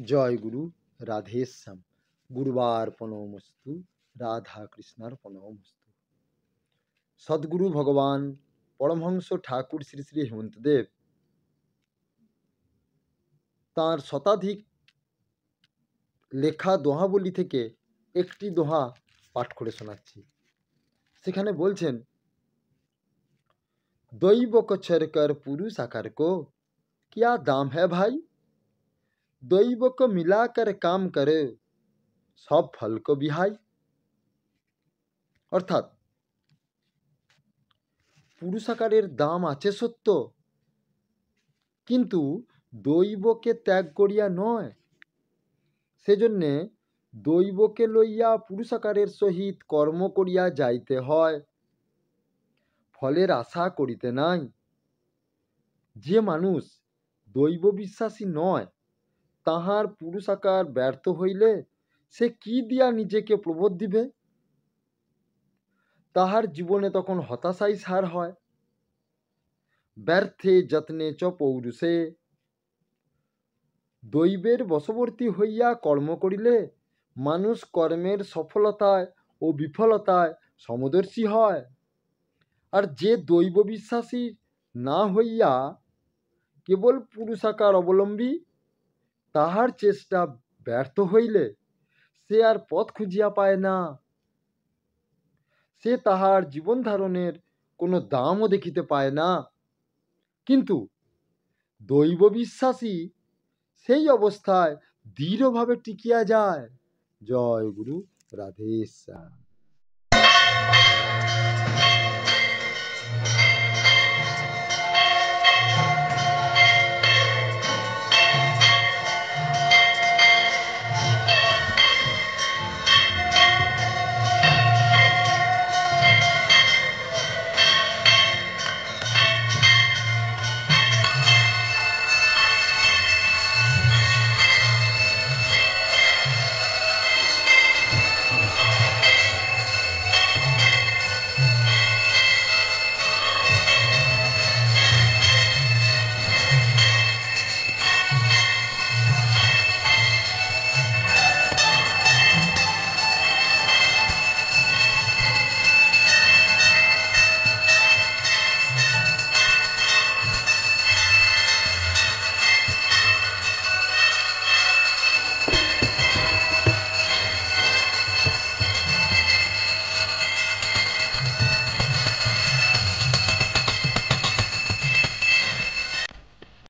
জয় গুরু, রাধেশ্যাম। গুরুবার্পণমস্তু, রাধা কৃষ্ণার্পণমস্তু। সদ্গুরু ভগবান পরমহংস ঠাকুর শ্রী শ্রী হেমন্তদেব তাঁর শতাধিক লেখা দোহাবলী থেকে একটি দোহা পাঠ করে শোনাচ্ছি। সেখানে বলছেন, दैव को छोड़कर पुरुष आकार को क्या दाम है भाई, दैव को मिलाकर काम करे সব ফল কো বিহাই। অর্থাৎ পুরুষাকারের দাম আছে সত্য, কিন্তু দৈবকে ত্যাগ করিয়া নয়। সেজন্যে দৈবকে লইয়া পুরুষাকারের সহিত কর্ম করিয়া যাইতে হয়, ফলের আশা করিতে নাই। যে মানুষ দৈব বিশ্বাসী নয়, তাহার পুরুষাকার ব্যর্থ হইলে সে কি দিয়া নিজেকে প্রবোধ দিবে? তাহার জীবনে তখন হতাশাই সার হয়। ব্যর্থে যত্নে চ পৌরুষে, দৈবের বশবর্তী হইয়া কর্ম করিলে মানুষ কর্মের সফলতায় ও বিফলতায় সমদর্শী হয়। আর যে দৈব বিশ্বাসী না হইয়া কেবল পুরুষাকার অবলম্বী, তাহার চেষ্টা ব্যর্থ হইলে সে আর পথ খুঁজিয়া পায় না। সে তাহার জীবন ধারণের কোনো দামও দেখিতে পায় না। কিন্তু দৈব বিশ্বাসী সেই অবস্থায় দৃঢ়ভাবে টিকিয়া যায়। জয় গুরু, রাধেশ্যাম।